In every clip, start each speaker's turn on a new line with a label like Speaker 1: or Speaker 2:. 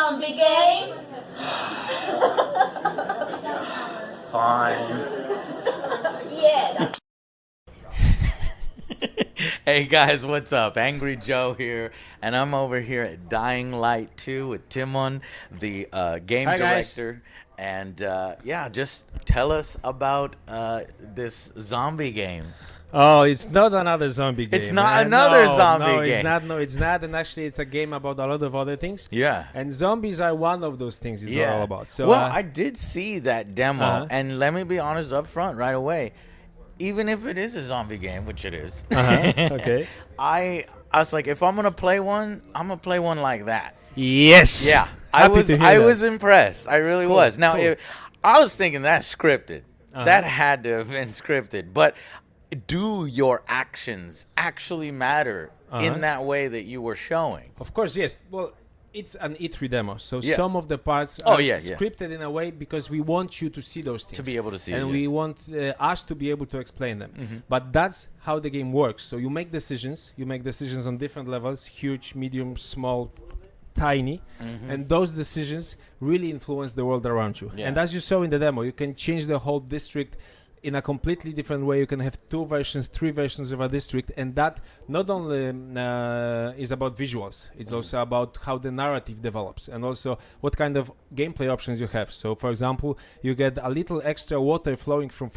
Speaker 1: zombie game?
Speaker 2: Fine.
Speaker 1: Yeah, that's
Speaker 2: Hey guys, what's up? Angry Joe here, and I'm over here at Dying Light 2 with Timon, the game
Speaker 3: Hi, guys.
Speaker 2: director. And yeah, just tell us about this zombie game.
Speaker 3: Oh, it's not another zombie game.
Speaker 2: It's not
Speaker 3: man.
Speaker 2: another
Speaker 3: No,
Speaker 2: zombie
Speaker 3: no,
Speaker 2: game.
Speaker 3: it's not. No, it's not. And actually, it's a game about a lot of other things.
Speaker 2: Yeah.
Speaker 3: And zombies are one of those things. It's all about. So,
Speaker 2: well, I did see that demo,
Speaker 3: Uh-huh.
Speaker 2: and let me be honest up front right away. Even if it is a zombie game, which it is,
Speaker 3: Okay.
Speaker 2: I was like, if I'm gonna play one, I'm gonna play one like that.
Speaker 3: Yes.
Speaker 2: Yeah,
Speaker 3: Happy to hear
Speaker 2: I
Speaker 3: that.
Speaker 2: was impressed. I really
Speaker 3: Cool,
Speaker 2: was. Now,
Speaker 3: cool.
Speaker 2: if, I was thinking that's scripted.
Speaker 3: Uh-huh.
Speaker 2: That had to have been scripted. But do your actions actually matter
Speaker 3: Uh-huh.
Speaker 2: in that way that you were showing?
Speaker 3: Of course, yes. Well, it's an E3 demo, so
Speaker 2: Yeah.
Speaker 3: some of the parts
Speaker 2: Oh,
Speaker 3: are
Speaker 2: yeah, yeah.
Speaker 3: scripted in a way because we want you to see those things.
Speaker 2: To be able to see
Speaker 3: and
Speaker 2: it,
Speaker 3: we
Speaker 2: yeah.
Speaker 3: want us to be able to explain them. But that's how the game works. So you make decisions. You make decisions on different levels: huge, medium, small, tiny, and those decisions really influence the world around you.
Speaker 2: Yeah.
Speaker 3: And as you saw in the demo, you can change the whole district in a completely different way. You can have 2 versions, 3 versions of a district, and that not only is about visuals, it's also about how the narrative develops and also what kind of gameplay options you have. So for example, you get a little extra water flowing from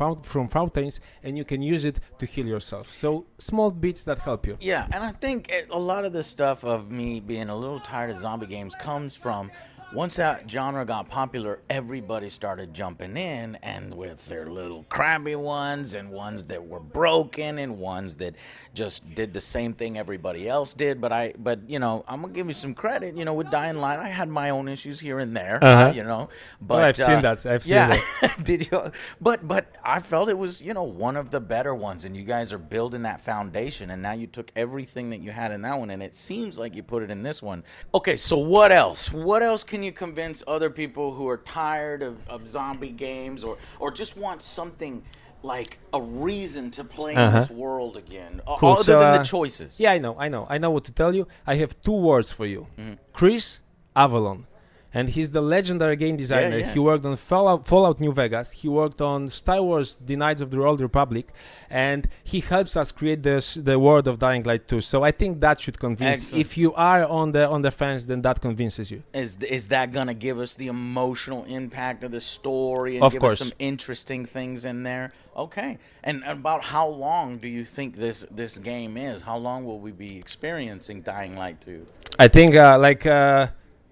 Speaker 3: fountains, and you can use it to heal yourself. So small bits that help you.
Speaker 2: Yeah, and I think a lot of the stuff of me being a little tired of zombie games comes from once that genre got popular, everybody started jumping in, and with their little crabby ones and ones that were broken and ones that just did the same thing everybody else did. But you know, I'm gonna give you some credit. You know, with Dying Light, I had my own issues here and there. You know, but
Speaker 3: I've seen that. I've seen
Speaker 2: yeah.
Speaker 3: that.
Speaker 2: Did you? But I felt it was, you know, one of the better ones, and you guys are building that foundation, and now you took everything that you had in that one, and it seems like you put it in this one. Okay, so what else? What else can you convince other people who are tired of zombie games or just want something like a reason to play in this world again,
Speaker 3: Cool,
Speaker 2: other
Speaker 3: so,
Speaker 2: than the choices?
Speaker 3: Yeah, I know what to tell you. I have 2 words for you. Chris Avalon. And he's the legendary game designer.
Speaker 2: yeah.
Speaker 3: He worked on Fallout New Vegas. He worked on Star Wars The Knights of the Old Republic. And he helps us create the world of Dying Light 2. So I think that should convince.
Speaker 2: Excellent.
Speaker 3: If you are on the fence, then that convinces you.
Speaker 2: Is that gonna give us the emotional impact of the story and
Speaker 3: Of
Speaker 2: give
Speaker 3: course.
Speaker 2: us some interesting things in there? Okay. And about how long do you think this game is? How long will we be experiencing Dying Light 2?
Speaker 3: I think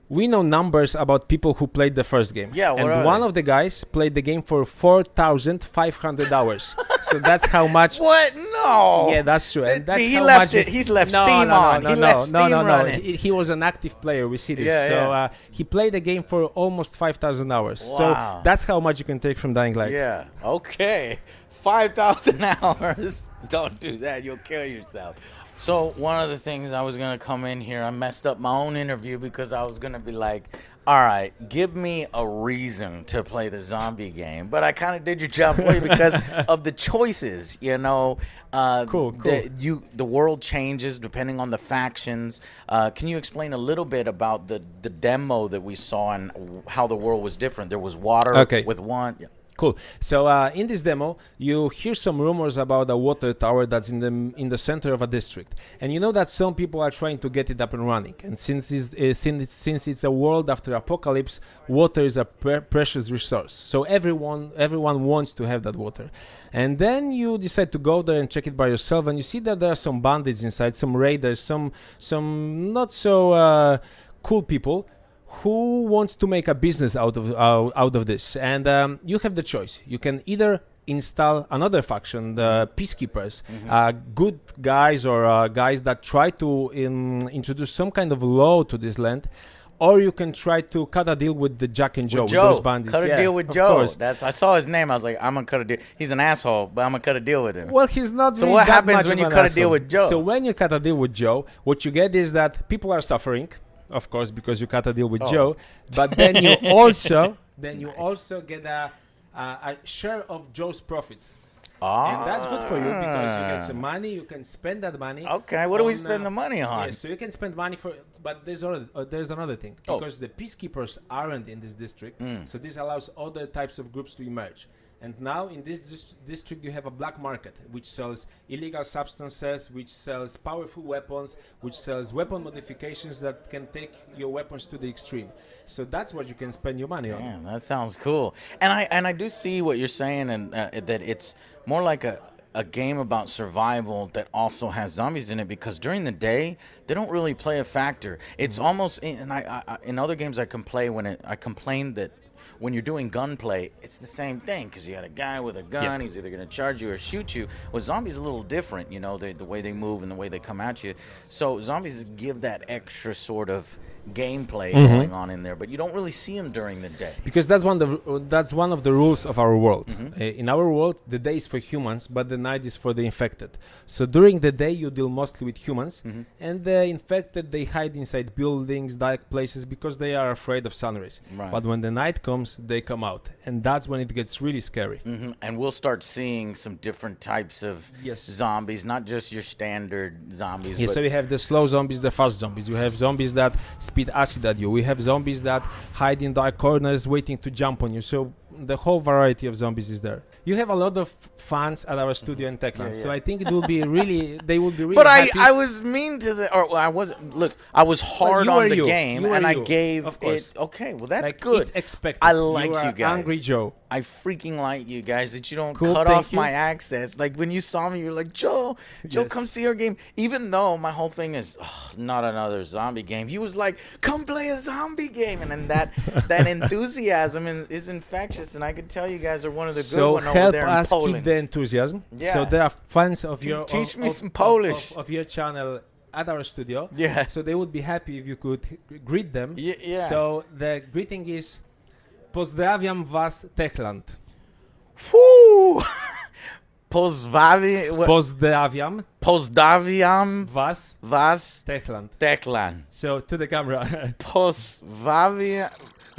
Speaker 3: we know numbers about people who played the first game.
Speaker 2: Yeah, what
Speaker 3: and
Speaker 2: are
Speaker 3: one
Speaker 2: they?
Speaker 3: of the guys played the game for 4,500 hours. So that's how much.
Speaker 2: What? No.
Speaker 3: Yeah, that's true. And that's
Speaker 2: He
Speaker 3: how
Speaker 2: left
Speaker 3: much
Speaker 2: it. He's left
Speaker 3: no,
Speaker 2: Steam
Speaker 3: no,
Speaker 2: on.
Speaker 3: No,
Speaker 2: He
Speaker 3: no,
Speaker 2: left
Speaker 3: no,
Speaker 2: Steam
Speaker 3: no, no.
Speaker 2: running.
Speaker 3: He was an active player. We see this.
Speaker 2: Yeah,
Speaker 3: so
Speaker 2: yeah.
Speaker 3: he played the game for almost 5,000 hours.
Speaker 2: Wow.
Speaker 3: So that's how much you can take from Dying Light.
Speaker 2: Yeah. Okay. 5,000 hours. Don't do that. You'll kill yourself. So one of the things I was going to come in here, I messed up my own interview because I was going to be like, all right, give me a reason to play the zombie game. But I kind of did your job for you because of the choices, you know.
Speaker 3: Cool.
Speaker 2: The world changes depending on the factions. Can you explain a little bit about the demo that we saw and how the world was different? There was water
Speaker 3: Okay.
Speaker 2: with one. Yeah.
Speaker 3: Cool. So in this demo, you hear some rumors about a water tower that's in the center of a district, and you know that some people are trying to get it up and running. And since it's a world after apocalypse, water is a precious resource. So everyone wants to have that water. And then you decide to go there and check it by yourself, and you see that there are some bandits inside, some raiders, some not so cool people who wants to make a business out of this. And you have the choice. You can either install another faction, the peacekeepers, good guys or guys that try to introduce some kind of law to this land, or you can try to cut a deal with the Jack and Joe, with those bandits.
Speaker 2: Cut a
Speaker 3: Yeah,
Speaker 2: deal with
Speaker 3: of
Speaker 2: Joe.
Speaker 3: course.
Speaker 2: I saw his name. I was like, I'm gonna cut a deal. He's an asshole, but I'm gonna cut a deal with him.
Speaker 3: Well, he's not.
Speaker 2: So
Speaker 3: really
Speaker 2: what
Speaker 3: that
Speaker 2: happens
Speaker 3: much
Speaker 2: when
Speaker 3: of
Speaker 2: you
Speaker 3: an
Speaker 2: cut a deal
Speaker 3: asshole.
Speaker 2: with Joe?
Speaker 3: So when you cut a deal with Joe, what you get is that people are suffering, of course, because you cut a deal with Joe. But then you also get a share of Joe's profits. And that's good for you because you get some money. You can spend that money.
Speaker 2: Okay, what do we
Speaker 3: on,
Speaker 2: spend the money on?
Speaker 3: Yeah, so you can spend money for, but there's another thing because the peacekeepers aren't in this district. So this allows other types of groups to emerge. And now in this district you have a black market which sells illegal substances, which sells powerful weapons, which sells weapon modifications that can take your weapons to the extreme. So that's what you can spend your money on.
Speaker 2: Damn, that sounds cool. And I do see what you're saying, and that it's more like a game about survival that also has zombies in it, because during the day they don't really play a factor. It's almost, and I in other games I can play I complain that when you're doing gunplay, it's the same thing because you got a guy with a gun. He's either going to charge you or shoot you. Well, zombies are a little different, you know, the way they move and the way they come at you. So zombies give that extra sort of gameplay going on in there, but you don't really see them during the day.
Speaker 3: Because that's one of the rules of our world. In our world, the day is for humans, but the night is for the infected. So during the day, you deal mostly with humans, and the infected, they hide inside buildings, dark places, because they are afraid of sun rays.
Speaker 2: Right.
Speaker 3: But when the night comes, they come out, and that's when it gets really scary.
Speaker 2: And we'll start seeing some different types of zombies, not just your standard zombies.
Speaker 3: Yeah, so you have the slow zombies, the fast zombies. You have zombies that spit acid at you. We have zombies that hide in dark corners waiting to jump on you. So the whole variety of zombies is there. You have a lot of fans at our studio in Techland, so I think it will be really, they will be really
Speaker 2: But
Speaker 3: happy.
Speaker 2: I was mean to I wasn't, look, I was hard on the game, and I gave it, okay, well, that's
Speaker 3: like,
Speaker 2: good.
Speaker 3: It's expected.
Speaker 2: I like
Speaker 3: you
Speaker 2: you guys.
Speaker 3: AngryJoe.
Speaker 2: I freaking like you guys that you don't
Speaker 3: Cool,
Speaker 2: cut
Speaker 3: thank
Speaker 2: off
Speaker 3: you.
Speaker 2: my access. Like when you saw me, you were like, Joe,
Speaker 3: Yes.
Speaker 2: come see our game. Even though my whole thing is not another zombie game. He was like, come play a zombie game. And then that enthusiasm is infectious. And I can tell you guys are one of the good ones over
Speaker 3: help
Speaker 2: there in
Speaker 3: us
Speaker 2: Poland.
Speaker 3: keep the enthusiasm.
Speaker 2: Yeah.
Speaker 3: So there are fans of your
Speaker 2: Teach me some
Speaker 3: of-
Speaker 2: Polish.
Speaker 3: of your channel at our studio.
Speaker 2: Yeah.
Speaker 3: So they would be happy if you could greet them.
Speaker 2: Yeah.
Speaker 3: So the greeting is Pozdrawiam was Techland.
Speaker 2: Whoo! Pozdrawiam
Speaker 3: Was
Speaker 2: was
Speaker 3: Techland.
Speaker 2: Techland.
Speaker 3: So to the camera.
Speaker 2: Pozdrawiam.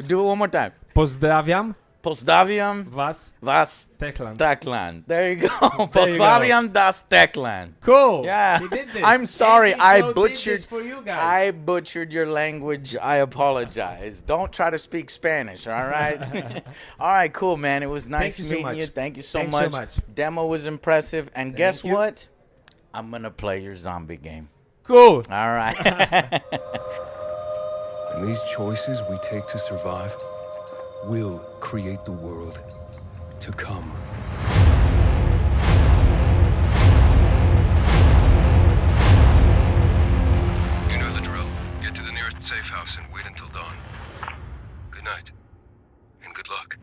Speaker 2: Do it one more time.
Speaker 3: Pozdrawiam
Speaker 2: Pozdrawiam
Speaker 3: was
Speaker 2: was
Speaker 3: Techland.
Speaker 2: Techland. There you go.
Speaker 3: There you go.
Speaker 2: Pozdrawiam das Techland.
Speaker 3: Cool.
Speaker 2: Yeah.
Speaker 3: He did this.
Speaker 2: I'm sorry. I
Speaker 3: AngryJoe did
Speaker 2: butchered.
Speaker 3: this for you guys.
Speaker 2: I butchered your language. I apologize. Don't try to speak Spanish. All right. All right. Cool, man. It was nice
Speaker 3: Thank you so
Speaker 2: meeting
Speaker 3: much.
Speaker 2: you. Thank you so
Speaker 3: Thanks so
Speaker 2: much.
Speaker 3: much.
Speaker 2: Demo was impressive. And guess
Speaker 3: you.
Speaker 2: what? I'm gonna play your zombie game.
Speaker 3: Cool.
Speaker 2: All right.
Speaker 4: And these choices we take to survive will create the world to come. You know the drill. Get to the nearest safe house and wait until dawn. Good night, and good luck.